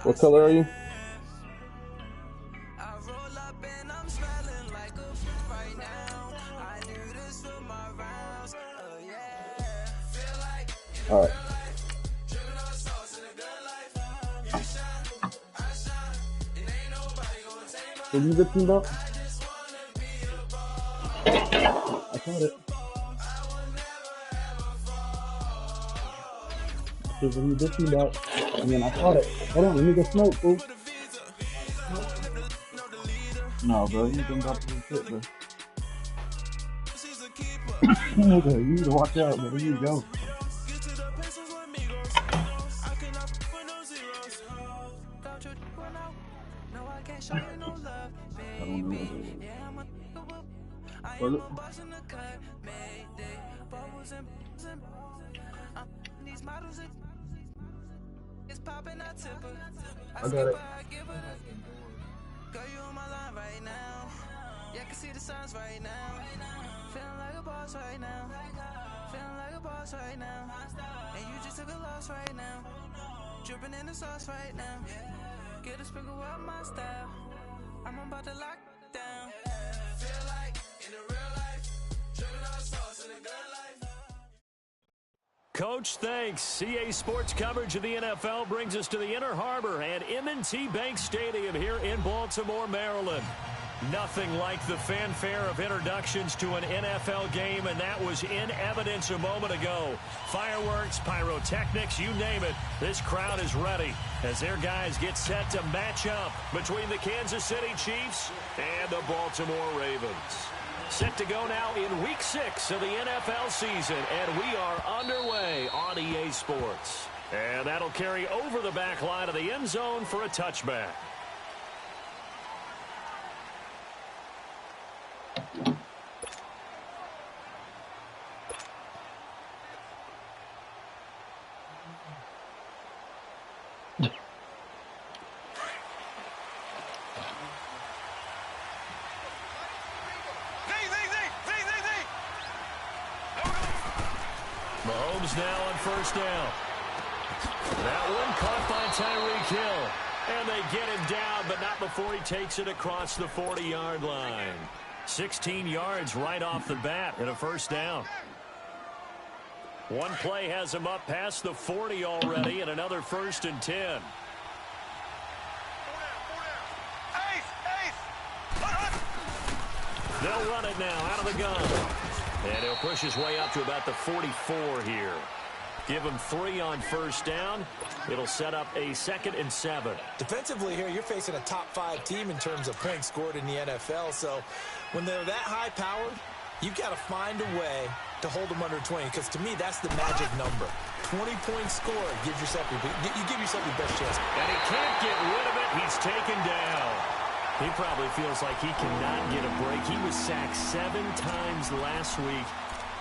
What color are you? All right. What are you bitching about? I caught it. What are you bitching about? I mean, I caught it. Hold on, let me go smoke, fool. No, bro, you been about to do shit, bro. Nigga, you need to watch out, bro. You need to go. I don't know what it was. I got it. Girl, you on my line right now. Yeah, I can see the signs right now. Feeling like a boss right now. Feeling like a boss right now. And you just took a loss right now. Dripping in the sauce right now. Get a sprinkle up my style. I'm about to lock down. Feel like in the real life, dripping on sauce in the good life. Coach, thanks. CA Sports coverage of the NFL brings us to the Inner Harbor and M&T Bank Stadium here in Baltimore, Maryland. Nothing like the fanfare of introductions to an NFL game, and that was in evidence a moment ago. Fireworks, pyrotechnics, you name it. This crowd is ready as their guys get set to match up between the Kansas City Chiefs and the Baltimore Ravens. Set to go now in Week 6 of the NFL season, and we are underway on EA Sports. And that'll carry over the back line of the end zone for a touchback. Mahomes now on first down. That one caught by Tyreek Hill. And they get him down, but not before he takes it across the 40-yard line. 16 yards right off the bat and a first down. One play has him up past the 40 already and another 1st and 10. They'll run it now out of the gun. And he'll push his way up to about the 44 here. Give him 3 on first down. It'll set up a 2nd and 7. Defensively here, you're facing a top 5 team in terms of points scored in the NFL. So when they're that high powered, you've got to find a way to hold them under 20. Because to me, that's the magic number. 20 points scored. You give yourself your best chance. And he can't get rid of it. He's taken down. He probably feels like he cannot get a break. He was sacked 7 times last week.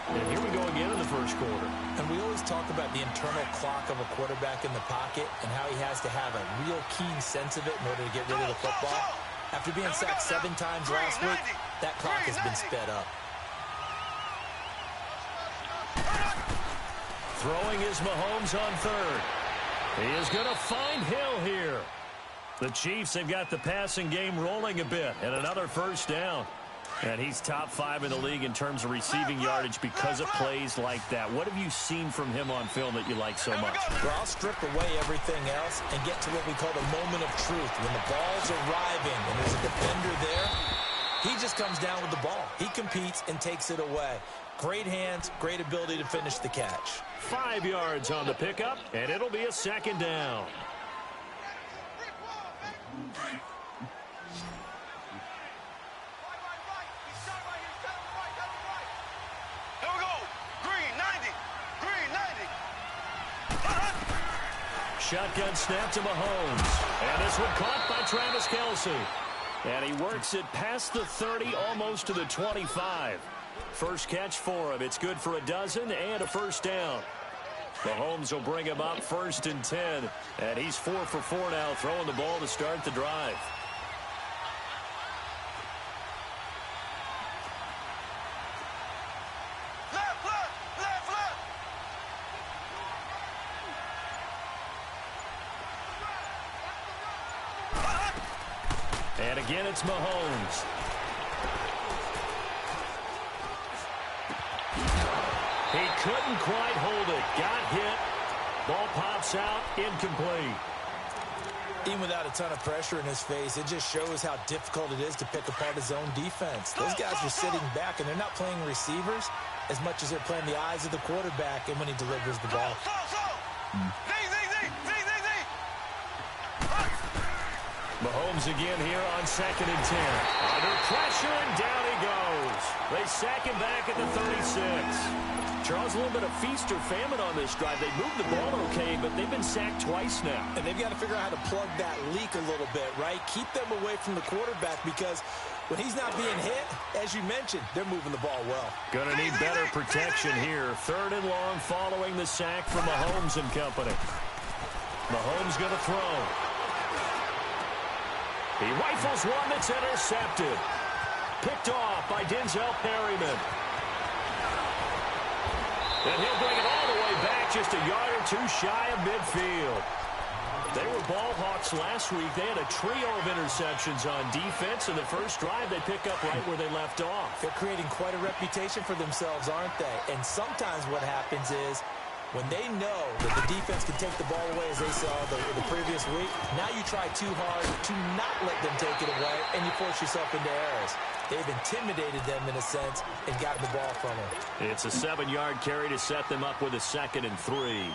And here we go again in the first quarter. And we always talk about the internal clock of a quarterback in the pocket and how he has to have a real keen sense of it in order to get rid of the football. After being sacked 7 times last week, that clock has been sped up. Throwing is Mahomes on third. He is going to find Hill here. The Chiefs have got the passing game rolling a bit and another first down. And he's top 5 in the league in terms of receiving yardage because of plays like that. What have you seen from him on film that you like so much? Well, I'll strip away everything else and get to what we call the moment of truth. When the ball's arriving and there's a defender there, he just comes down with the ball. He competes and takes it away. Great hands, great ability to finish the catch. 5 yards on the pickup, and it'll be a 2nd down. Shotgun snap to Mahomes. And this one caught by Travis Kelce. And he works it past the 30, almost to the 25. First catch for him. It's good for a dozen and a first down. Mahomes will bring him up 1st and 10. And he's 4 for 4 now, throwing the ball to start the drive. And again, it's Mahomes. He couldn't quite hold it. Got hit. Ball pops out. Incomplete. Even without a ton of pressure in his face, it just shows how difficult it is to pick apart his own defense. Those guys are sitting back, and they're not playing receivers as much as they're playing the eyes of the quarterback and when he delivers the ball. Mahomes again here on 2nd and 10. Under pressure, and down he goes. They sack him back at the 36. Charles, a little bit of feast or famine on this drive. They moved the ball okay, but they've been sacked twice now. And they've got to figure out how to plug that leak a little bit, right? Keep them away from the quarterback because when he's not being hit, as you mentioned, they're moving the ball well. Going to need better protection here. 3rd and long following the sack from Mahomes and company. Mahomes going to throw. He rifles one that's intercepted. Picked off by Denzel Perryman. And he'll bring it all the way back just a yard or two shy of midfield. They were ball hawks last week. They had a trio of interceptions on defense. In the first drive, they pick up right where they left off. They're creating quite a reputation for themselves, aren't they? And sometimes what happens is when they know that the defense can take the ball away, as they saw the previous week, now you try too hard to not let them take it away, and you force yourself into errors. They've intimidated them in a sense and gotten the ball from them. It's a 7-yard carry to set them up with a 2nd and 3.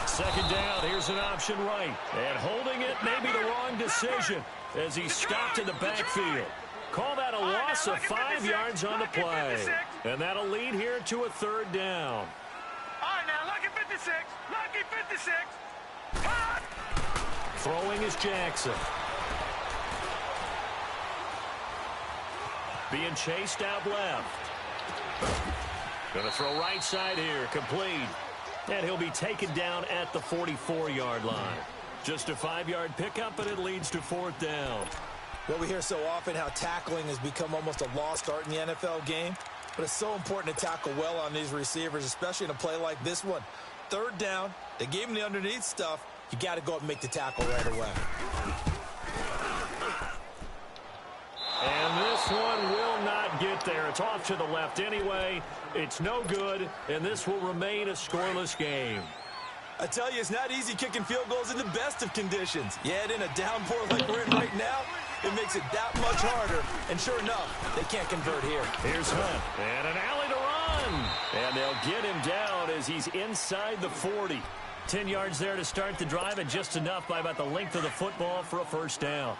Second down, here's an option right. And holding it may be the wrong decision as he's stopped in the backfield. Call that a loss of 5 yards on the play. And that'll lead here to a 3rd down. All right, now, lucky 56. Lucky 56. Throwing is Jackson. Being chased out left. Going to throw right side here, complete. And he'll be taken down at the 44-yard line. Just a 5-yard pickup, and it leads to 4th down. Well, we hear so often how tackling has become almost a lost art in the NFL game. But it's so important to tackle well on these receivers, especially in a play like this one. 3rd down, they gave him the underneath stuff. You got to go up and make the tackle right away. And this one will not get there. It's off to the left anyway. It's no good, and this will remain a scoreless game. I tell you, it's not easy kicking field goals in the best of conditions. Yet in a downpour like we're in right now, it makes it that much harder. And sure enough, they can't convert here. Here's Hunt, and an alley to run. And they'll get him down as he's inside the 40. 10 yards there to start the drive, and just enough by about the length of the football for a 1st down.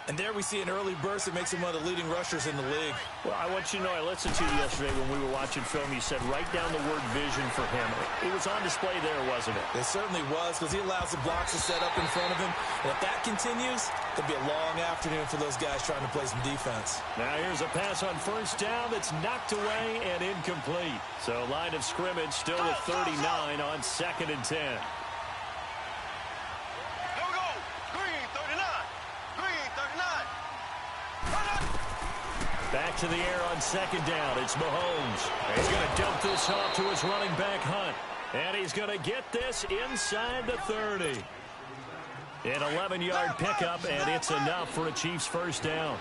And there we see an early burst that makes him one of the leading rushers in the league. Well, I want you to know, I listened to you yesterday when we were watching film. You said write down the word vision for him. It was on display there, wasn't it? It certainly was, because he allows the blocks to set up in front of him. And if that continues, it'll be a long afternoon for those guys trying to play some defense. Now here's a pass on 1st down that's knocked away and incomplete. So line of scrimmage still with 39 on 2nd and 10. Back to the air on 2nd down. It's Mahomes. He's going to dump this off to his running back, Hunt. And he's going to get this inside the 30. An 11-yard pickup, and it's enough for a Chiefs 1st down.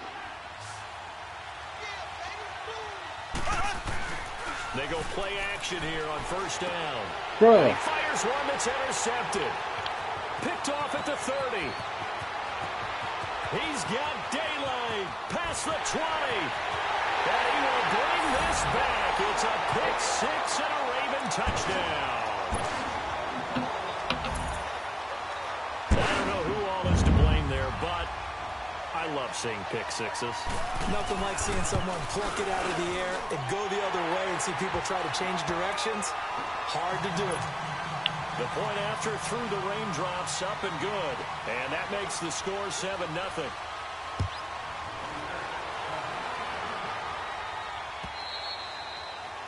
They go play action here on 1st down. He fires one that's intercepted. Picked off at the 30. He's got daylight past the 20. And he will bring this back. It's a pick 6 and a Raven touchdown. I don't know who all is to blame there, but I love seeing pick 6s. Nothing like seeing someone pluck it out of the air and go the other way and see people try to change directions. Hard to do it. The point after through the raindrops, up and good. And that makes the score 7-0.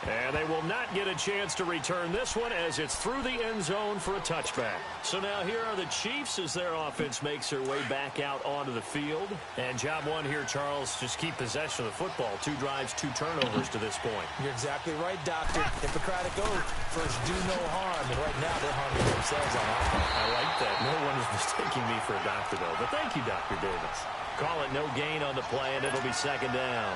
And they will not not get a chance to return this one as it's through the end zone for a touchback. So now here are the Chiefs as their offense makes their way back out onto the field. And job one here, Charles, just keep possession of the football. 2 drives, 2 turnovers to this point. You're exactly right, Doctor. Hippocratic oath. First, do no harm. And right now, they're harming themselves on offense. I like that. No one is mistaking me for a doctor, though. But thank you, Dr. Davis. Call it no gain on the play, and it'll be second down.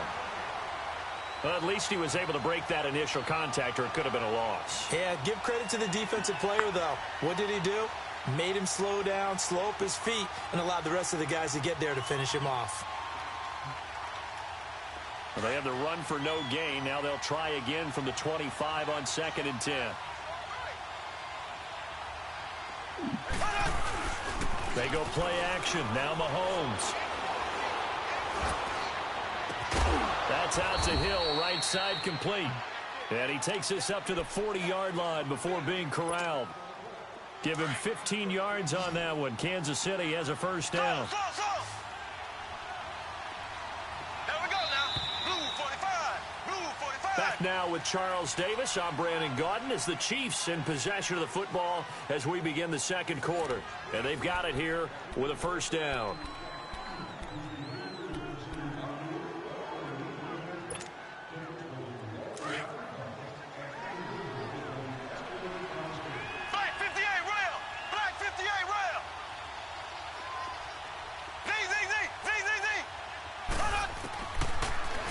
Well, at least he was able to break that initial contact, or it could have been a loss. Yeah, give credit to the defensive player, though. What did he do? Made him slow down, slow up his feet, and allowed the rest of the guys to get there to finish him off. Well, they have the run for no gain. Now they'll try again from the 25 on 2nd and 10. They go play action. Now Mahomes. That's out to Hill, right side complete. And he takes this up to the 40-yard line before being corralled. Give him 15 yards on that one. Kansas City has a first down. Here we go now. Blue 45. Blue 45. Back now with Charles Davis. I'm Brandon Gaudin as the Chiefs in possession of the football as we begin the second quarter. And they've got it here with a first down.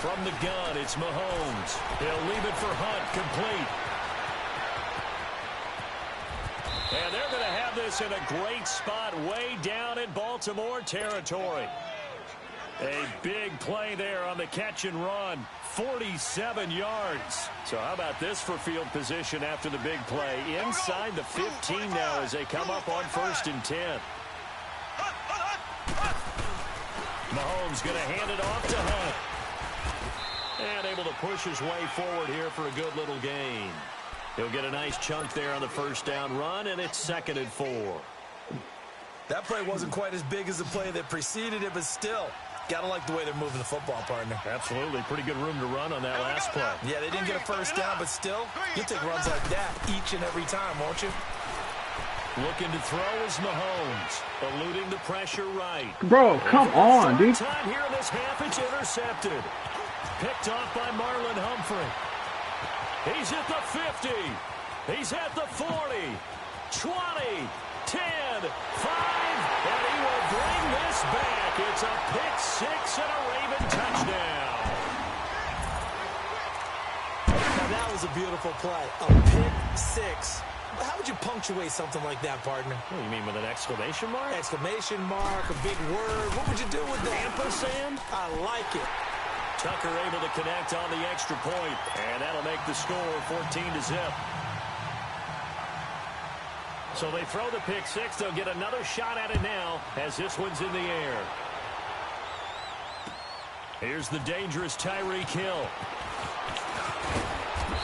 From the gun, it's Mahomes. He'll leave it for Hunt, complete. And they're going to have this in a great spot way down in Baltimore territory. A big play there on the catch and run. 47 yards. So how about this for field position after the big play? Inside the 15 now as they come up on 1st and 10. Mahomes going to hand it off to Hunt. And able to push his way forward here for a good little gain. He'll get a nice chunk there on the first down run, and it's 2nd and 4. That play wasn't quite as big as the play that preceded it, but still, gotta like the way they're moving the football, partner. Absolutely. Pretty good room to run on that last play. Yeah, they didn't get a first down, but still, you'll take runs like that each and every time, won't you? Looking to throw is Mahomes. Eluding the pressure right. Bro, come on, dude. Time here in this half, it's intercepted. Picked off by Marlon Humphrey. He's at the 50. He's at the 40. 20. 10. 5. And he will bring this back. It's a pick 6 and a Raven touchdown. Now that was a beautiful play. A pick 6. How would you punctuate something like that, partner? What do you mean, with an exclamation mark? Exclamation mark, a big word. What would you do with that? Ampersand? I like it. Tucker able to connect on the extra point, and that'll make the score 14-0. So they throw the pick 6. They'll get another shot at it now as this one's in the air. Here's the dangerous Tyreek Hill.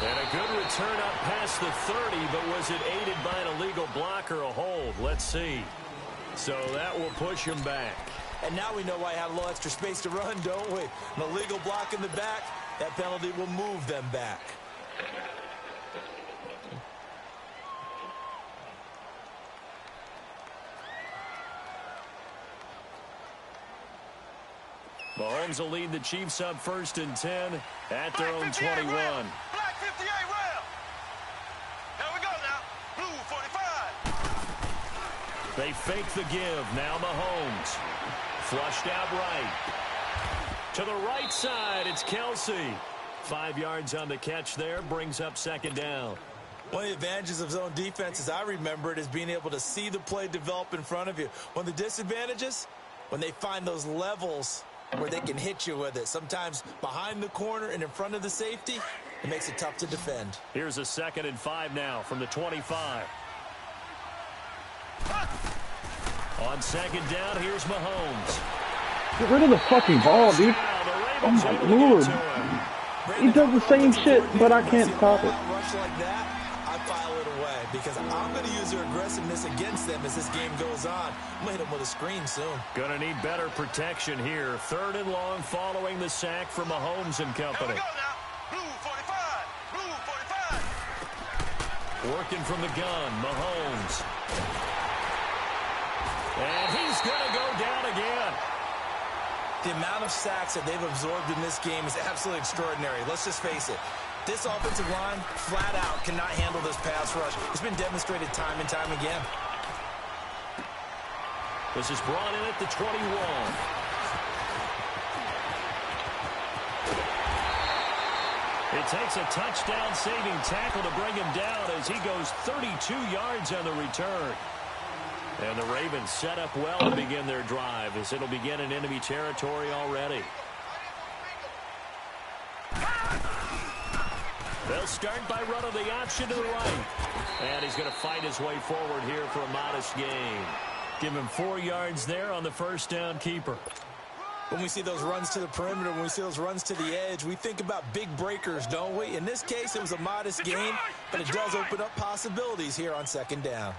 And a good return up past the 30, but was it aided by an illegal block or a hold? Let's see. So that will push him back. And now we know why I had a little extra space to run, don't we? An illegal block in the back, that penalty will move them back. Mahomes will lead the Chiefs up 1st and 10 at their own 21. Black 58 rail. Here we go now. Blue 45. They fake the give. Now Mahomes. Flushed out right. To the right side, it's Kelsey. 5 yards on the catch there. Brings up 2nd down. One of the advantages of zone defense, as I remember it, is being able to see the play develop in front of you. One of the disadvantages, when they find those levels where they can hit you with it. Sometimes behind the corner and in front of the safety, it makes it tough to defend. Here's a 2nd and 5 now from the 25. On 2nd down, here's Mahomes. Get rid of the fucking ball, dude. Oh my lord. He does the same shit, but I can't stop it. Rush like that, I file it away because I'm going to use their aggressiveness against them as this game goes on. I'm going to hit them with a screen soon. Going to need better protection here. 3rd and long following the sack from Mahomes and company. Here we go now. Blue 45. Blue 45. Working from the gun, Mahomes. And he's going to go down again. The amount of sacks that they've absorbed in this game is absolutely extraordinary. Let's just face it. This offensive line, flat out, cannot handle this pass rush. It's been demonstrated time and time again. This is brought in at the 21. It takes a touchdown-saving tackle to bring him down as he goes 32 yards on the return. And the Ravens set up well to begin their drive as it'll begin in enemy territory already. They'll start by running the option to the right. And he's going to fight his way forward here for a modest gain. Give him 4 yards there on the first down keeper. When we see those runs to the perimeter, when we see those runs to the edge, we think about big breakers, don't we? In this case, it was a modest gain, but it does open up possibilities here on second down.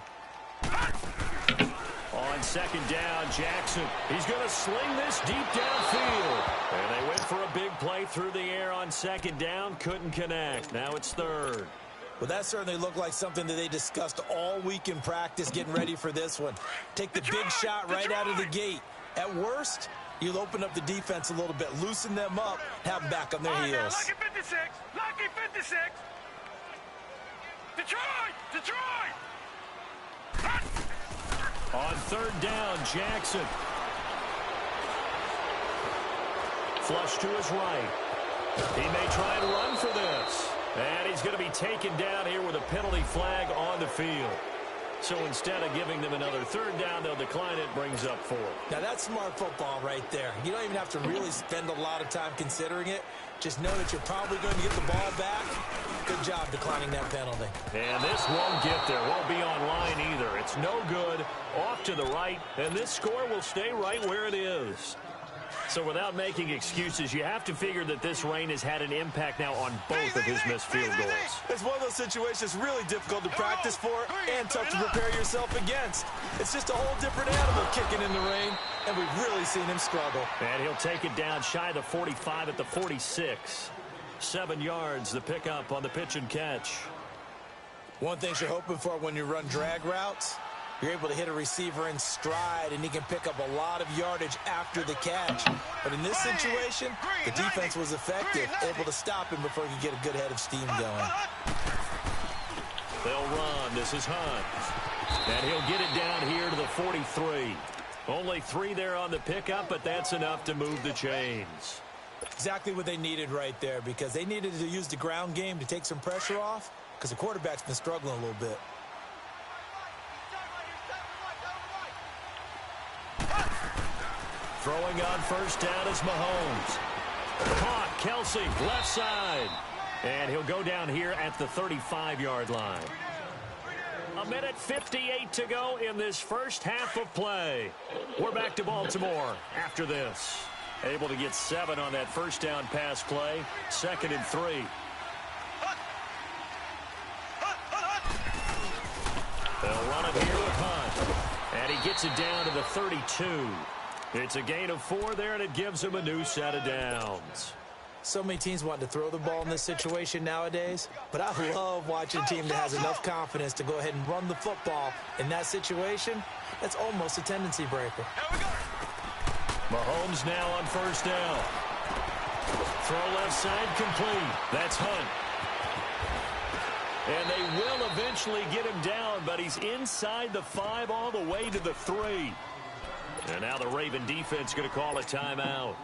On second down, Jackson. He's going to sling this deep downfield. And they went for a big play through the air on second down. Couldn't connect. Now it's third. Well, that certainly looked like something that they discussed all week in practice, getting ready for this one. Take the big shot right out of the gate. At worst, you'll open up the defense a little bit, loosen them up, have them back on their heels. Lucky 56. Lucky 56. Detroit. Detroit. On third down, Jackson. Flush to his right. He may try and run for this. And he's going to be taken down here with a penalty flag on the field. So instead of giving them another third down, they'll decline it, brings up 4. Now, that's smart football right there. You don't even have to really spend a lot of time considering it. Just know that you're probably going to get the ball back. Good job declining that penalty. And this won't get there. Won't be on line either. It's no good. Off to the right. And this score will stay right where it is. So without making excuses, you have to figure that this rain has had an impact now on both of his missed field goals. It's one of those situations really difficult to practice for and tough to prepare yourself against. It's just a whole different animal kicking in the rain, and we've really seen him struggle. And he'll take it down shy of the 45 at the 46. 7 yards, the pickup on the pitch and catch. One thing you're hoping for when you run drag routes, you're able to hit a receiver in stride, and he can pick up a lot of yardage after the catch. But in this situation, the defense was effective, able to stop him before he could get a good head of steam going. They'll run. This is Hunt. And he'll get it down here to the 43. Only 3 there on the pickup, but that's enough to move the chains. Exactly what they needed right there, because they needed to use the ground game to take some pressure off, because the quarterback's been struggling a little bit. Throwing on first down is Mahomes. Caught, Kelsey, left side. And he'll go down here at the 35-yard line. 1:58 to go in this first half of play. We're back to Baltimore after this. Able to get 7 on that first down pass play. 2nd and 3. They'll run it here with Hunt. And he gets it down to the 32. It's a gain of 4 there, and it gives him a new set of downs. So many teams want to throw the ball in this situation nowadays, but I love watching a team that has enough confidence to go ahead and run the football. In that situation, that's almost a tendency breaker. Mahomes now on first down. Throw left side complete. That's Hunt. And they will eventually get him down, but he's inside the 5 all the way to the 3. And now the Raven defense going to call a timeout.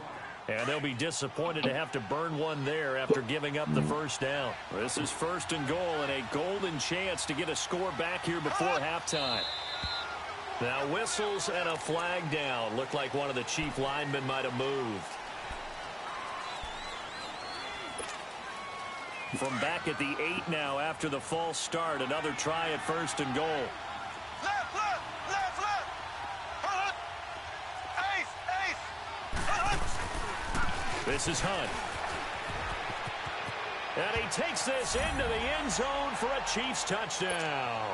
And they'll be disappointed to have to burn one there after giving up the first down. This is 1st and goal and a golden chance to get a score back here before halftime. Now whistles and a flag down. Looked like one of the chief linemen might have moved. From back at the 8 now after the false start. Another try at 1st and goal. Left, left, left, left. Ace, ace. This is Hunt. And he takes this into the end zone for a Chiefs touchdown.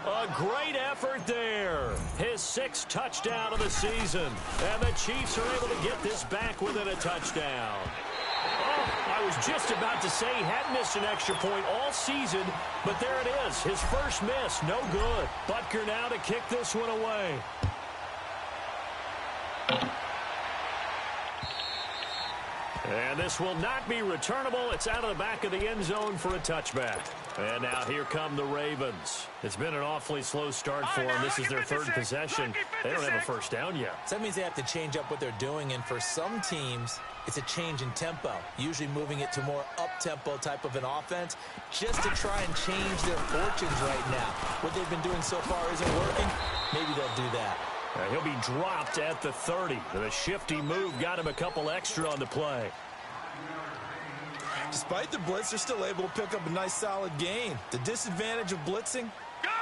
A great effort there. His 6th touchdown of the season. And the Chiefs are able to get this back within a touchdown. Oh, I was just about to say he hadn't missed an extra point all season, but there it is. His first miss, no good. Butker now to kick this one away. And this will not be returnable. It's out of the back of the end zone for a touchback. And now here come the Ravens. It's been an awfully slow start for them. This is their third possession. They don't have a first down yet. So that means they have to change up what they're doing, and for some teams, it's a change in tempo, usually moving it to more up-tempo type of an offense just to try and change their fortunes right now. What they've been doing so far isn't working. Maybe they'll do that. He'll be dropped at the 30. The shifty move got him a couple extra on the play. Despite the blitz, they're still able to pick up a nice solid gain. The disadvantage of blitzing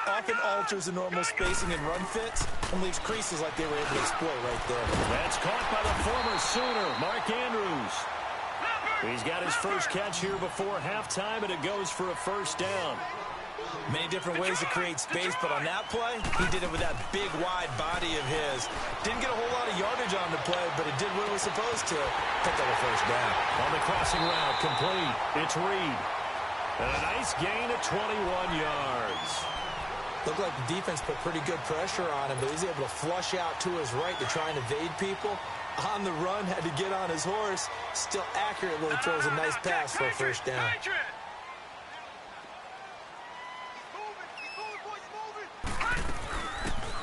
often alters the normal spacing and run fits and leaves creases like they were able to exploit right there. That's caught by the former Sooner, Mark Andrews. He's got his first catch here before halftime, and it goes for a first down. Many different ways to create space, but on that play, he did it with that big, wide body of his. Didn't get a whole lot of yardage on the play, but it did what it was supposed to. Pick up a first down. On the crossing route, complete. It's Reed. And a nice gain of 21 yards. Looked like the defense put pretty good pressure on him, but he's able to flush out to his right to try and evade people. On the run, had to get on his horse. Still accurately throws a nice pass for a first down.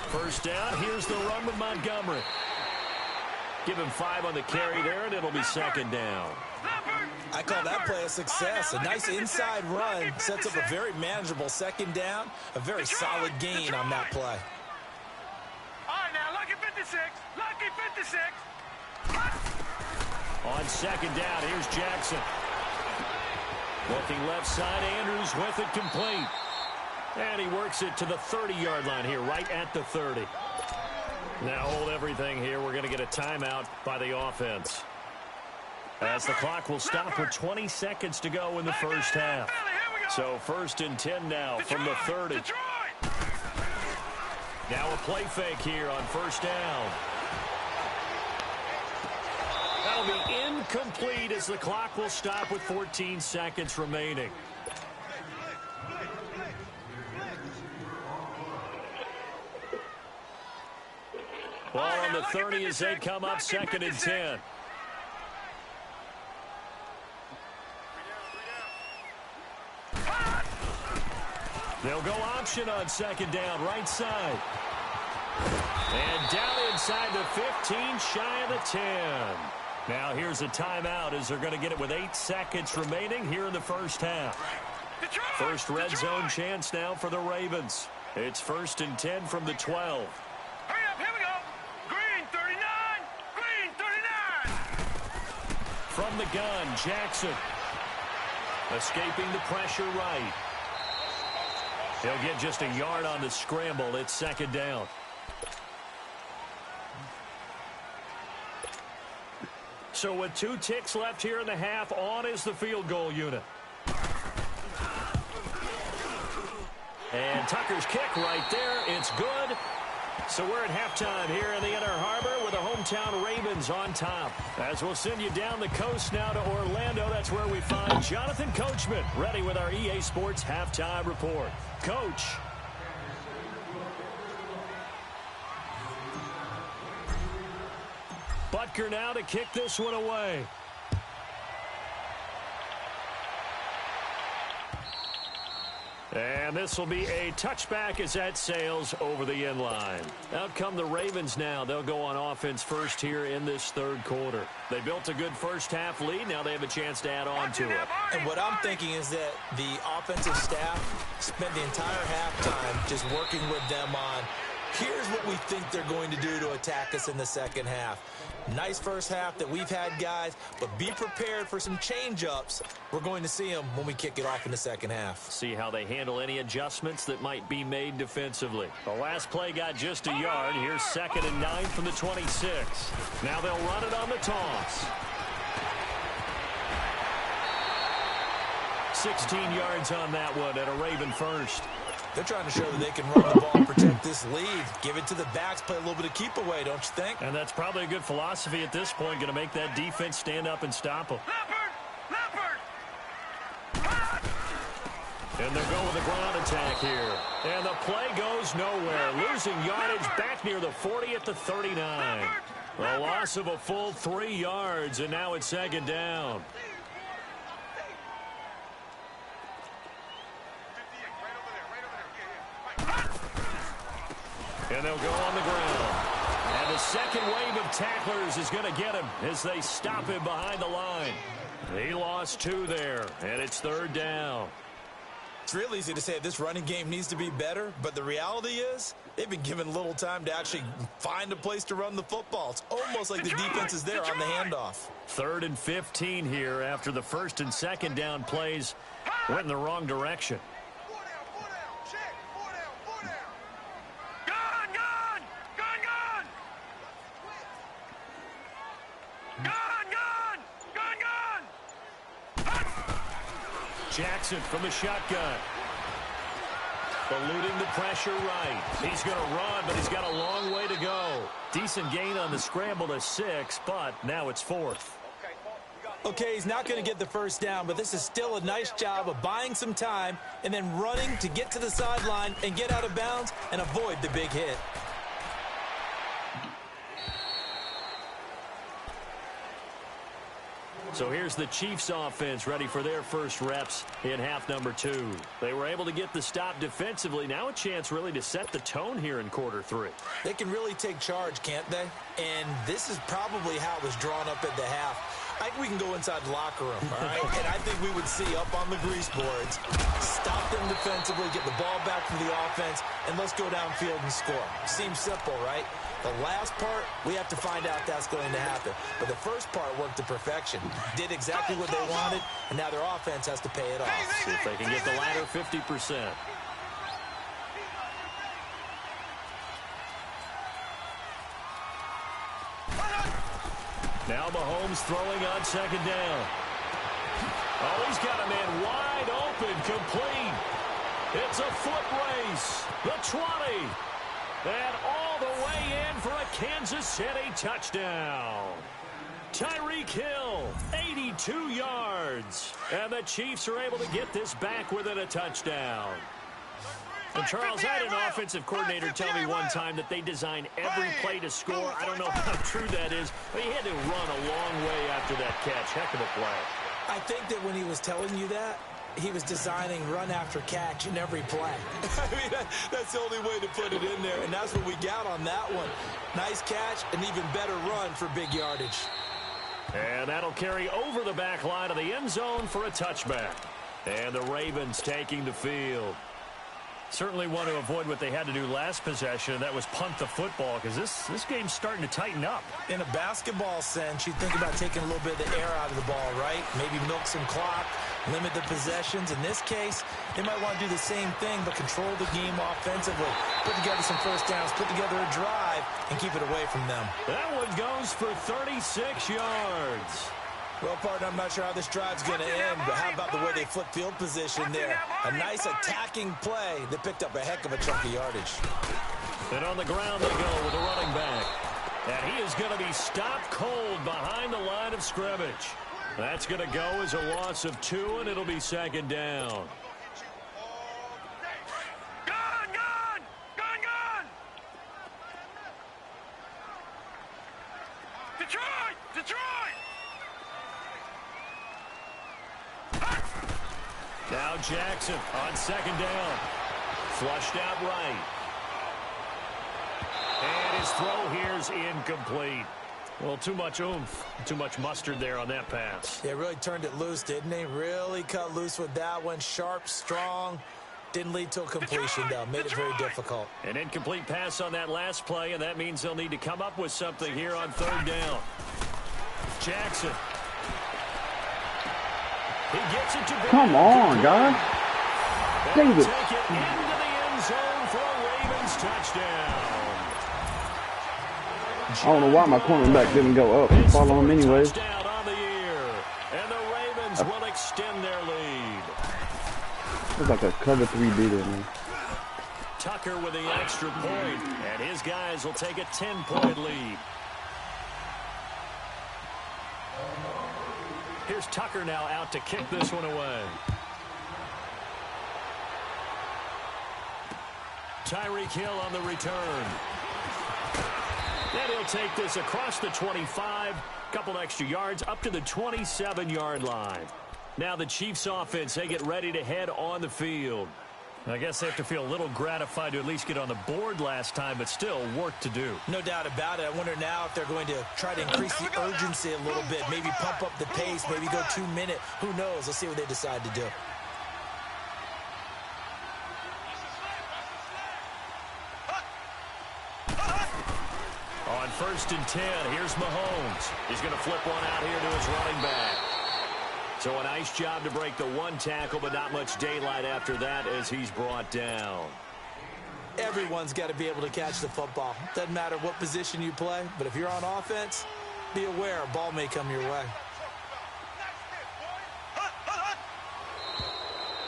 First down, here's the run with Montgomery. Give him 5 on the carry there, and it'll be second down. I call that play a success. A nice inside run sets up a very manageable second down. A very solid gain on that play. All right, now, lucky 56. Lucky 56. On second down, here's Jackson. Looking left side, Andrews with it complete. And he works it to the 30-yard line here, right at the 30. Now hold everything here. We're going to get a timeout by the offense, as the clock will stop with 20 seconds to go in the first half. So 1st and 10 now from the 30. Now a play fake here on first down. That'll be incomplete as the clock will stop with 14 seconds remaining. Ball on the 30 as they come up 2nd and 10. They'll go option on second down, right side. And down inside the 15, shy of the 10. Now here's a timeout as they're going to get it with 8 seconds remaining here in the first half. First red zone chance now for the Ravens. It's 1st and 10 from the 12. Hurry up, here we go. Green 39. Green 39. From the gun, Jackson. Escaping the pressure right. He'll get just a yard on the scramble. It's second down. So with 2 ticks left here in the half, on is the field goal unit. And Tucker's kick right there. It's good. So we're at halftime here in the Inner Harbor with the hometown Ravens on top. As we'll send you down the coast now to Orlando, that's where we find Jonathan Coachman ready with our EA Sports halftime report. Coach. Butker now to kick this one away. And this will be a touchback as that sails over the end line. Out come the Ravens now. They'll go on offense first here in this third quarter. They built a good first half lead. Now they have a chance to add on to it. And what I'm thinking is that the offensive staff spent the entire halftime just working with them on, here's what we think they're going to do to attack us in the second half. Nice first half that we've had, guys, but be prepared for some change-ups. We're going to see them when we kick it off in the second half. See how they handle any adjustments that might be made defensively. The last play got just a yard. Here's 2nd and 9 from the 26. Now they'll run it on the toss. 16 yards on that one at a Raven first. They're trying to show that they can run the ball and protect this lead. Give it to the backs, play a little bit of keep away, don't you think? And that's probably a good philosophy at this point, going to make that defense stand up and stop them. Leopard! And they'll go with the ground attack here. And the play goes nowhere. Losing yardage back near the 40 at the 39. A loss of a full 3 yards, and now it's second down. And they'll go on the ground. And the second wave of tacklers is going to get him as they stop him behind the line. He lost 2 there, and it's third down. It's real easy to say this running game needs to be better, but the reality is they've been given little time to actually find a place to run the football. It's almost like the defense is there on the handoff. 3rd and 15 here after the first and second down plays went in the wrong direction. Jackson from the shotgun. Eluding the pressure right. He's going to run, but he's got a long way to go. Decent gain on the scramble to 6, but now it's 4th. Okay, he's not going to get the first down, but this is still a nice job of buying some time and then running to get to the sideline and get out of bounds and avoid the big hit. So here's the Chiefs offense ready for their first reps in half number 2. They were able to get the stop defensively. Now a chance really to set the tone here in quarter 3. They can really take charge, can't they? And this is probably how it was drawn up at the half. I think we can go inside the locker room, all right? And I think we would see up on the grease boards, stop them defensively, get the ball back to the offense, and let's go downfield and score. Seems simple, right? The last part, we have to find out if that's going to happen. But the first part worked to perfection. Did exactly what they wanted, and now their offense has to pay it off. See if they can get the latter 50%. Now Mahomes throwing on second down. Oh, he's got a man wide open, complete. It's a foot race. The 20. And all the way in for a Kansas City touchdown. Tyreek Hill, 82 yards. And the Chiefs are able to get this back within a touchdown. And Charles, I had an offensive coordinator tell me one time that they design every play to score. I don't know how true that is, but he had to run a long way after that catch. Heck of a play. I think that when he was telling you that, he was designing run after catch in every play. I mean, that's the only way to put it in there, and that's what we got on that one. Nice catch, an even better run for big yardage. And that'll carry over the back line of the end zone for a touchback. And the Ravens taking the field. Certainly want to avoid what they had to do last possession, and that was punt the football, because this game's starting to tighten up. In a basketball sense, you think about taking a little bit of the air out of the ball, right? Maybe milk some clock, limit the possessions. In this case, they might want to do the same thing, but control the game offensively. Put together some first downs, put together a drive, and keep it away from them. That one goes for 36 yards. Well, partner, I'm not sure how this drive's going to end, but how about the way they flip field position there? A nice attacking play that picked up a heck of a chunk of yardage. And on the ground they go with a running back. And he is going to be stopped cold behind the line of scrimmage. That's going to go as a loss of 2, and it'll be second down. Detroit! Now Jackson on second down. Flushed out right. And his throw here's incomplete. Well, too much oomph, too much mustard there on that pass. Yeah, really turned it loose, didn't he? Really cut loose with that one. Sharp, strong. Didn't lead to a completion, though. Made it very difficult. An incomplete pass on that last play, and that means they'll need to come up with something here on third down. Jackson. He gets it to Come on, guys. Save it. Take it into the end zone for a Ravens touchdown. I don't know why my cornerback didn't go up. Follow him anyways. Touchdown on the year, and the Ravens will extend their lead. It's like a cover 3 beater, man. Tucker with the extra point, and his guys will take a 10-point lead. Here's Tucker now out to kick this one away. Tyreek Hill on the return. And he'll take this across the 25, couple extra yards, up to the 27-yard line. Now the Chiefs offense, they get ready to head on the field. I guess they have to feel a little gratified to at least get on the board last time, but still work to do. No doubt about it. I wonder now if they're going to try to increase the urgency a little bit, maybe pump up the pace, maybe go 2 minute. Who knows? Let's see what they decide to do. On 1st and 10, here's Mahomes. He's going to flip one out here to his running back. So a nice job to break the one tackle, but not much daylight after that as he's brought down. Everyone's got to be able to catch the football. Doesn't matter what position you play, but if you're on offense, be aware a ball may come your way.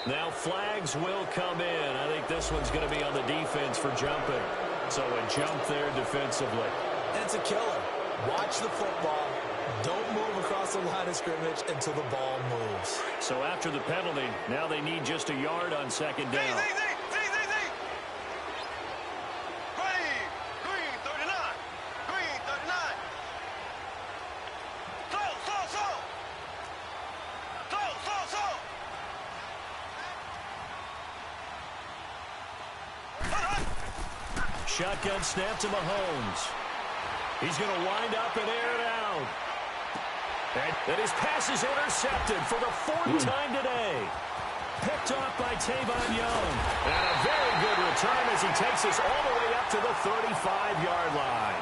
Now flags will come in. I think this one's going to be on the defense for jumping. So a jump there defensively. And it's a killer. Watch the football. Don't move across the line of scrimmage until the ball moves. So after the penalty, now they need just a yard on 2nd down. Green 39. Green 39. Shotgun snap to Mahomes. He's going to wind up and air it out. And his pass is intercepted for the 4th time today. Picked off by Tavon Young. And a very good return as he takes us all the way up to the 35-yard line.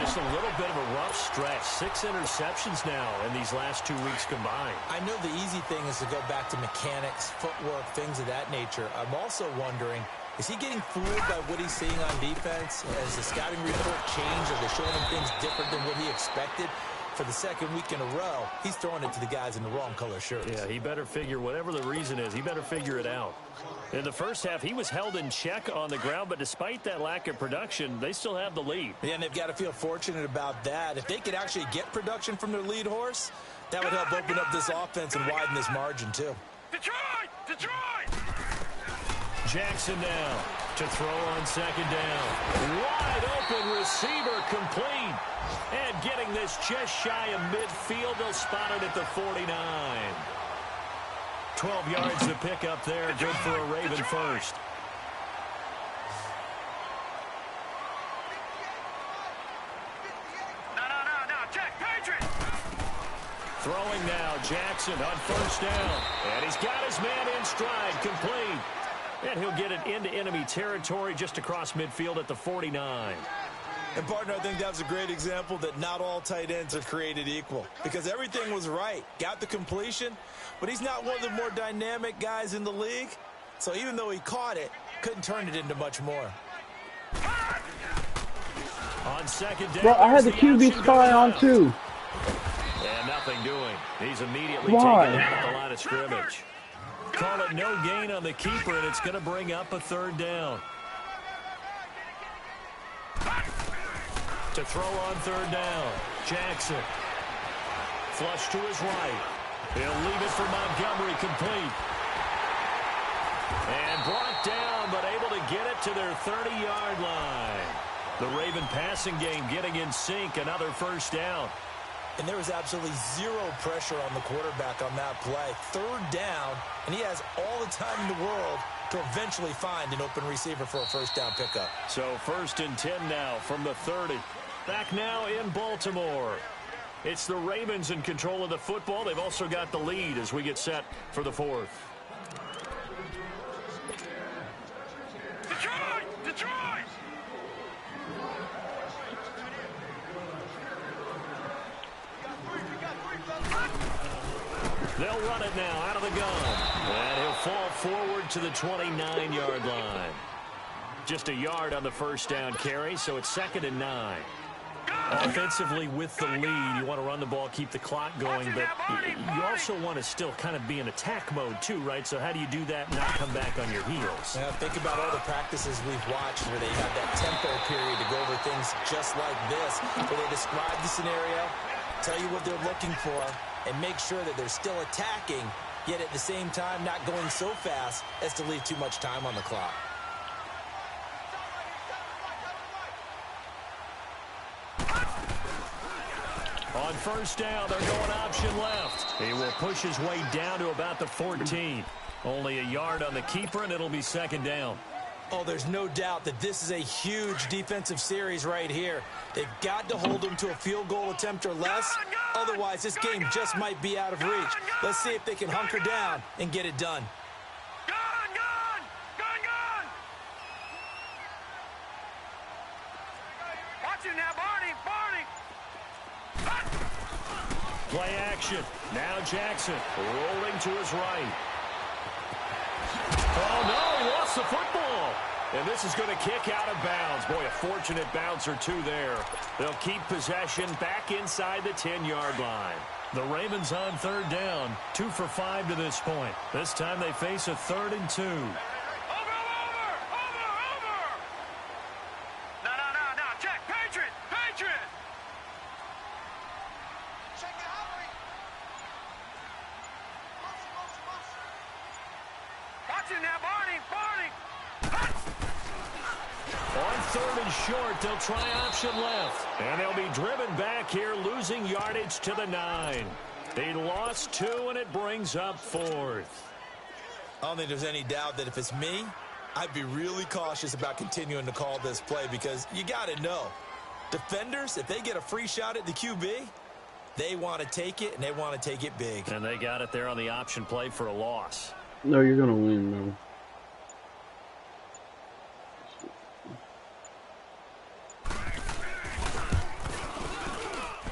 Just a little bit of a rough stretch. 6 interceptions now in these last 2 weeks combined. I know the easy thing is to go back to mechanics, footwork, things of that nature. I'm also wondering, is he getting fooled by what he's seeing on defense? Has the scouting report changed? Are they showing him things different than what he expected? For the 2nd week in a row, he's throwing it to the guys in the wrong color shirts. Yeah, he better figure, whatever the reason is, he better figure it out. In the first half, he was held in check on the ground, but despite that lack of production, they still have the lead. Yeah, and they've got to feel fortunate about that. If they could actually get production from their lead horse, that would help open up this offense and widen this margin, too. Detroit! Detroit! Jackson now to throw on 2nd down. Wide open receiver complete. And getting this just shy of midfield, they'll spot it at the 49. 12 yards to pick up there. Good for a Raven first. No, check, Patriot! Throwing now, Jackson on 1st down. And he's got his man in stride, complete. And he'll get it into enemy territory just across midfield at the 49. And, partner, I think that was a great example that not all tight ends are created equal. Because everything was right. Got the completion, but he's not one of the more dynamic guys in the league. So even though he caught it, couldn't turn it into much more. On 2nd down. Bro, I had the QB spy on, too. And nothing doing. He's immediately Why? taken out at the line of scrimmage. Call it no gain on the keeper, and it's going to bring up a 3rd down. To throw on 3rd down, Jackson. Flush to his right. He'll leave it for Montgomery, complete. And brought down, but able to get it to their 30-yard line. The Raven passing game getting in sync, another 1st down. And there was absolutely zero pressure on the quarterback on that play. 3rd down, and he has all the time in the world to eventually find an open receiver for a 1st down pickup. So 1st and 10 now from the 30. Back now in Baltimore. It's the Ravens in control of the football. They've also got the lead as we get set for the 4th. Detroit! They'll run it now out of the gun. And he'll fall forward to the 29-yard line. Just a yard on the 1st down carry, so it's 2nd and 9. Offensively with the lead, you want to run the ball, keep the clock going, but you also want to still kind of be in attack mode too, right? So how do you do that and not come back on your heels? Yeah, think about all the practices we've watched where they have that tempo period to go over things just like this, where they describe the scenario, tell you what they're looking for, and make sure that they're still attacking, yet at the same time not going so fast as to leave too much time on the clock. On first down, they're going option left. He will push his way down to about the 14. Only a yard on the keeper, and it'll be second down. Oh, there's no doubt that this is a huge defensive series right here. They've got to hold them to a field goal attempt or less. Otherwise, this game just might be out of reach. Let's see if they can hunker down and get it done. Watch it now, Barney. Play action. Now Jackson rolling to his right. Oh, no, he lost the football. And this is going to kick out of bounds. Boy, a fortunate bounce or two there. They'll keep possession back inside the 10-yard line. The Ravens on third down, 2 for 5 to this point. This time they face a 3rd and 2. Over. No. Check. Patriot. Check it out. Watch it now, Barney. On 3rd and short, they'll try option left. And they'll be driven back here, losing yardage to the 9. They lost 2, and it brings up 4th. I don't think there's any doubt that if it's me, I'd be really cautious about continuing to call this play because you got to know. Defenders, if they get a free shot at the QB, they want to take it, and they want to take it big. And they got it there on the option play for a loss. No, you're going to win, though.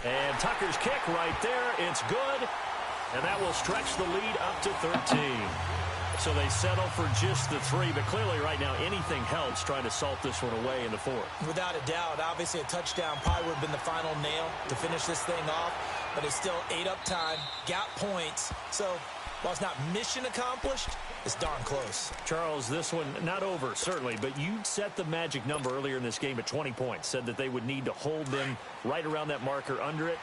And Tucker's kick right there. It's good. And that will stretch the lead up to 13. So they settle for just the 3. But clearly right now anything helps trying to salt this one away in the 4th. Without a doubt, obviously a touchdown probably would have been the final nail to finish this thing off. But it's still ate up time, got points. So while it's not mission accomplished, it's darn close. Charles, this one not over, certainly, but you set the magic number earlier in this game at 20 points. Said that they would need to hold them right around that marker under it.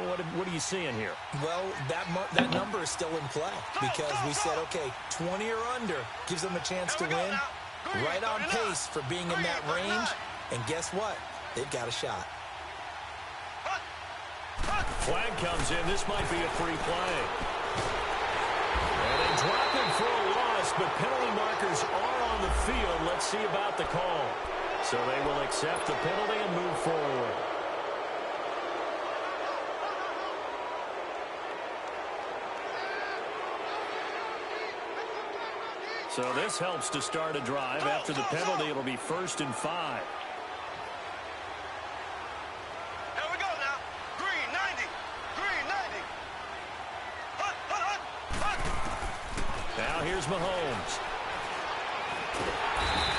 What are you seeing here? Well, that number is still in play because we said, okay, 20 or under gives them a chance to win. Right on pace for being in that range. And guess what? They've got a shot. Flag comes in. This might be a free play. And they drop him for a loss, but penalty markers are on the field. Let's see about the call. So they will accept the penalty and move forward. So this helps to start a drive. After the penalty, it'll be 1st and 5. Here we go now. Green 90. Now here's Mahomes.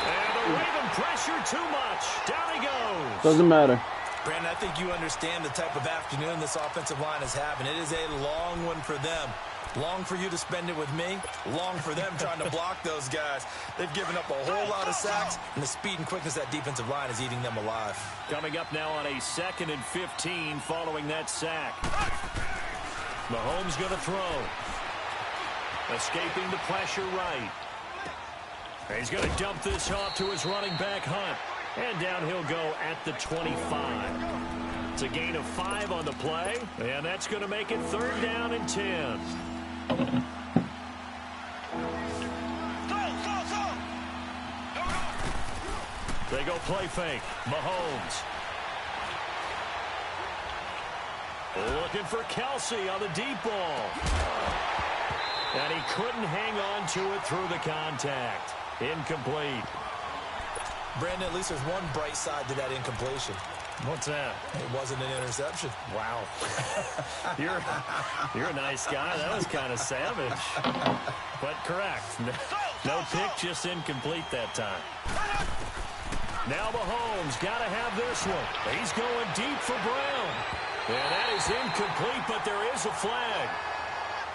And the Raven pressure too much. Down he goes. Doesn't matter. Brandon, I think you understand the type of afternoon this offensive line is having. It is a long one for them. Long for you to spend it with me. Long for them trying to block those guys. They've given up a whole lot of sacks, and the speed and quickness of that defensive line is eating them alive. Coming up now on a 2nd and 15 following that sack. Mahomes going to throw. Escaping the pressure right. He's going to dump this off to his running back, Hunt. And down he'll go at the 25. It's a gain of 5 on the play, and that's going to make it 3rd down and 10. They go play fake. Mahomes. Looking for Kelsey on the deep ball. And he couldn't hang on to it through the contact. Incomplete. Brandon, at least there's one bright side to that incompletion. What's that? It wasn't an interception. Wow. You're a nice guy. That was kind of savage. But correct. No pick, just incomplete that time. Now Mahomes got to have this one. He's going deep for Brown. And that is incomplete, but there is a flag.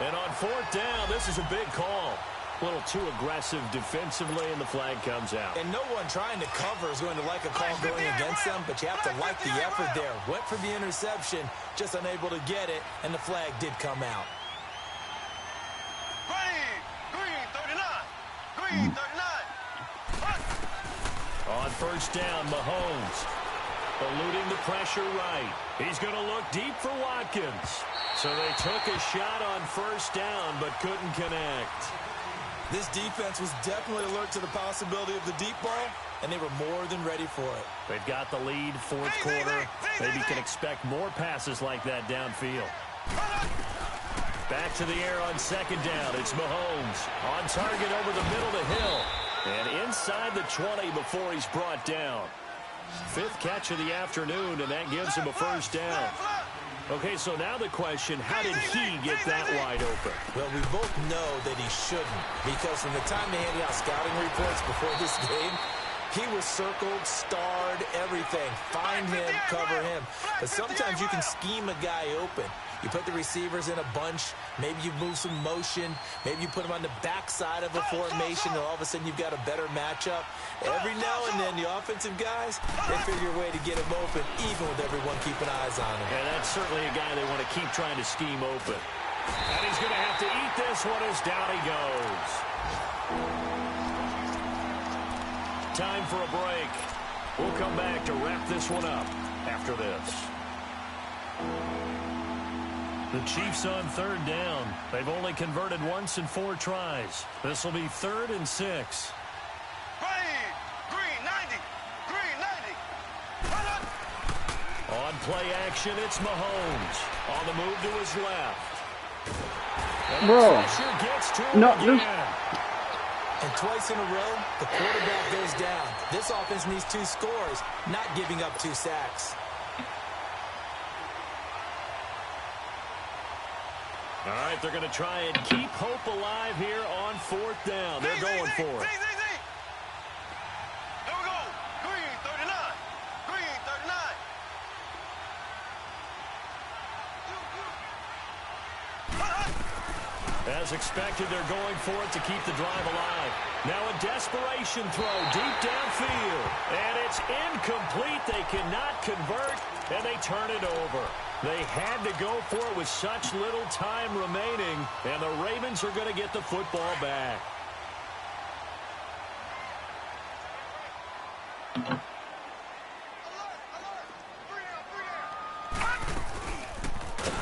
And on 4th down, this is a big call. A little too aggressive defensively, and the flag comes out. And no one trying to cover is going to like a call going against them, but you have to like the effort there. Went for the interception, just unable to get it, and the flag did come out. Green 39. Green 39. On 1st down, Mahomes. Eluding the pressure right. He's going to look deep for Watkins. So they took a shot on first down but couldn't connect. This defense was definitely alert to the possibility of the deep ball, and they were more than ready for it. They've got the lead, fourth quarter. Maybe can expect more passes like that downfield. Back to the air on second down. It's Mahomes. On target over the middle to Hill. And inside the 20 before he's brought down. Fifth catch of the afternoon, and that gives him a first down. Okay, so now the question, how did he get that wide open? Well, we both know that he shouldn't, because from the time they handed out scouting reports before this game, he was circled, starred, everything. Find him, cover him. But sometimes you can scheme a guy open. You put the receivers in a bunch. Maybe you move some motion. Maybe you put them on the backside of a formation, and all of a sudden you've got a better matchup. Every now and then, the offensive guys, they figure a way to get him open, even with everyone keeping eyes on him. And that's certainly a guy they want to keep trying to scheme open. And he's going to have to eat this one as down he goes. Time for a break. We'll come back to wrap this one up after this. The Chiefs on third down. They've only converted once in 4 tries. This will be 3rd and 6. Green 90. On play action, it's Mahomes. On the move to his left. And Bro. pressure gets to him No, again. And twice in a row, the quarterback goes down. This offense needs 2 scores, not giving up 2 sacks. All right, they're going to try and keep hope alive here on 4th down. They're going for it. Here we go. Green 39. Green 39. As expected, they're going for it to keep the drive alive. Now a desperation throw deep downfield. And it's incomplete. They cannot convert, and they turn it over. They had to go for it with such little time remaining, and the Ravens are going to get the football back.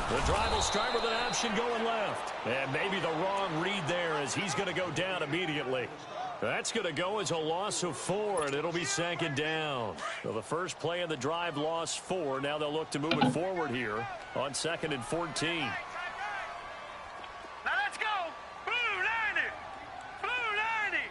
The drive will start with an option going left. And maybe the wrong read there as he's going to go down immediately. That's going to go as a loss of 4, and it'll be 2nd down. So the first play of the drive lost 4. Now they'll look to move it forward here on 2nd and 14. Now let's go. Blue 90. Blue 90.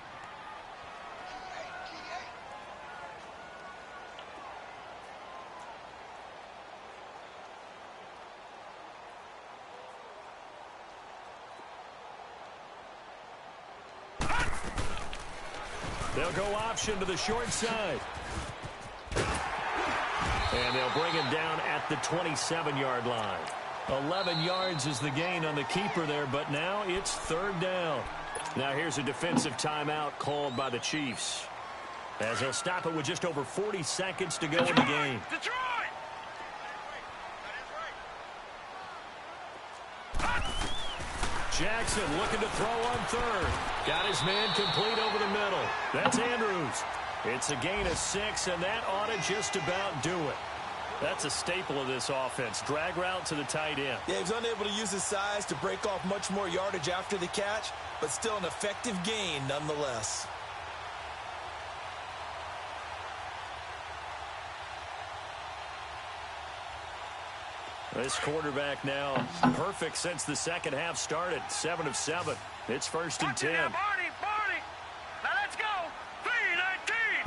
They'll go option to the short side. And they'll bring him down at the 27-yard line. 11 yards is the gain on the keeper there, but now it's 3rd down. Now here's a defensive timeout called by the Chiefs, as they'll stop it with just over 40 seconds to go in the game. Detroit. Jackson looking to throw on 3rd. Got his man complete over the middle. That's Andrews. It's a gain of 6, and that ought to just about do it. That's a staple of this offense. Drag route to the tight end. Yeah, he was unable to use his size to break off much more yardage after the catch, but still an effective gain nonetheless. This quarterback now perfect since the second half started. 7 of 7. It's 1st and 10. Barney. Now let's go. 319.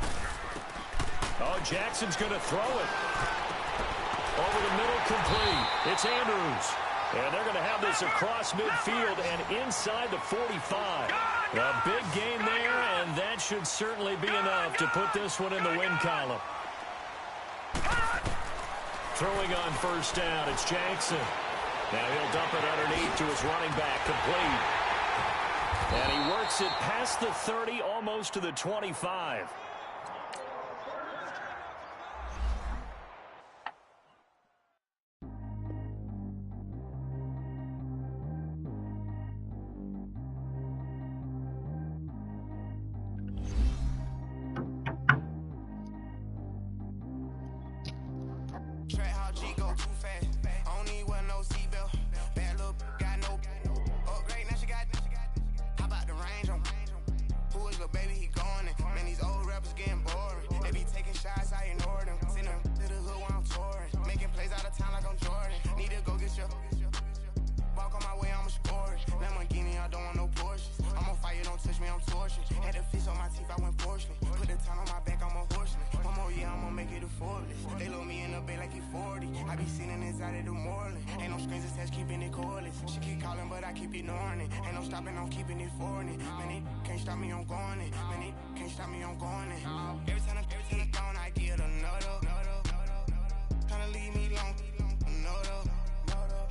Oh, Jackson's going to throw it. Over the middle, complete. It's Andrews. And they're going to have this across midfield and inside the 45. A big gain there, and that should certainly be enough to put this one in the win column. Throwing on 1st down, it's Jackson. Now he'll dump it underneath to his running back, complete. And he works it past the 30, almost to the 25. Track how G go too fast. I don't need wear no seatbelt. Bad little got no upgrade. Now she got. How about the range on? Who is little baby? He going in. Man, these old rappers getting boring. They be taking shots, I ignore them. Send them to the hood while I'm touring. Making plays out of town like I'm Jordan. Need to go get your. Walk on my way, I'ma score it. Lamborghini, I don't want no Porsches. I'm on fire, don't touch me, I'm torching. Had the fish on my teeth, I went porcelain. Put the time on my back, I'm a horseman. One more year, I'ma make it affordable. They load me in the bay like he 40. I be sitting inside of the Moreland. Ain't no screens attached, keeping it cordless. She keep calling, but I keep ignoring it. Ain't no stopping, I'm keeping it for it. Man, it can't stop me, I'm going it. Man, it can't stop me, I'm going it. Every time I'm gone, I get another. Tryna leave me long, another.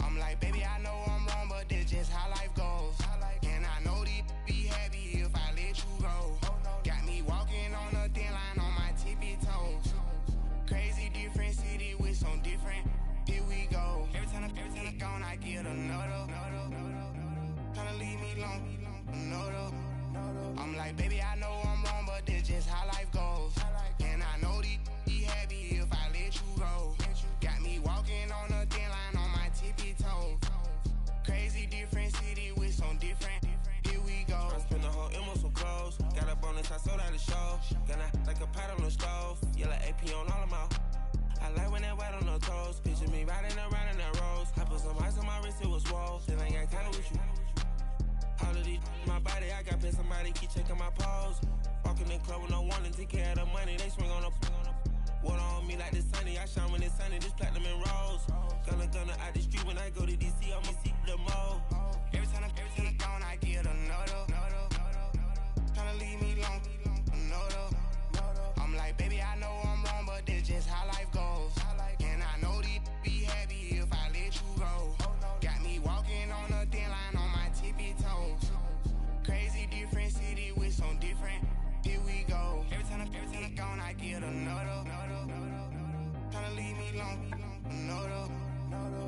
I'm like, baby, I know I'm wrong, but this just how life goes. And I know these be happy if I let you go. Got me walking on a thin line on my tippy toes. Crazy different city with some different. Here we go. Every time I'm gone, I get another. Tryna leave me long, another. I'm like, baby, I know I'm wrong, but this just how life goes. And I know these be happy if I let you go. Got me walking on a thin line on my tippy toes. Crazy different city with some different. Here we go. I spent the whole M on some clothes. Got a bonus, I sold out the show. Gonna like a pot on the stove. Yellow AP on all of them out. I like when that white on the toes. Picture me riding around in that rose. I put some ice on my wrist, it was swole. Still ain't got time with you. All of these, my body, I got pissed. Somebody keep checking my pose. Walking in the club with no warning, take care of the money. They swing on the water on me like the sunny. I shine when it's sunny, this platinum and rose. Gonna out the street when I go to DC, I'ma see the mode. Every time I'm gone, I get another. Tryna leave me long, another. I'm like, baby, I know I'm wrong, but this just how life goes. And I know these be happy if I let you go. Got me walking on a thin line on my tippy toes. Crazy different city with some different. Here we go. Every time I'm gone, I get another. Tryna leave me long, another.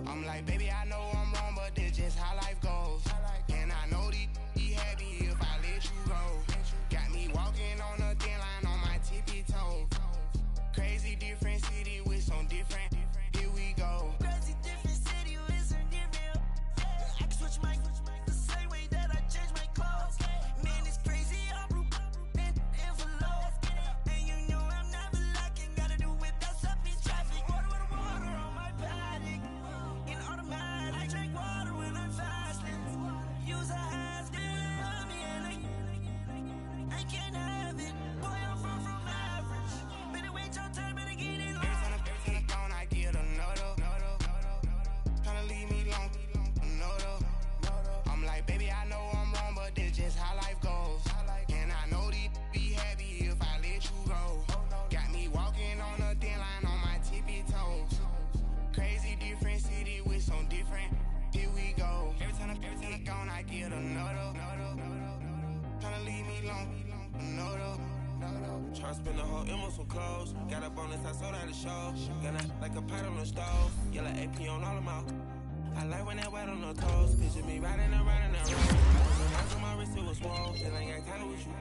I'm like, baby, I know I'm wrong, but this just how life goes. And I know these be happy if I let you go. Got me walking on a thin line on my tippy toes. Crazy different city with some different. Here we go. Crazy different city with some different. I can switch my the same way that I change my clothes. Man, it's crazy, I'm broke and envelope. And you know I'm never lacking. Gotta do it, that's up in traffic. Water on my paddock. In automatic, I drink water when I'm fasting. Use a hands, give me and I can't have it. Boy, I'm from average. Better wait your turn, better get it long. Every time I'm gone, I get another. Tryna leave me long, another. I'm like, baby, I know I'm wrong, but this just how life goes. And I know these be happy if I let you go. Got me walking on a thin line on my tippy toes. Crazy different city with some different. Here we go. Every time I'm gone, I get another. Tryna leave me long, another. Tryna spend the whole M on some clothes. Got a bonus, I sold out the show. Gonna like a pot on the stove. Yellow AP on all of them out. I like when that white on the toes. Picture me riding around in that road. Eyes on my wrist, it was swole. Still ain't got time with you.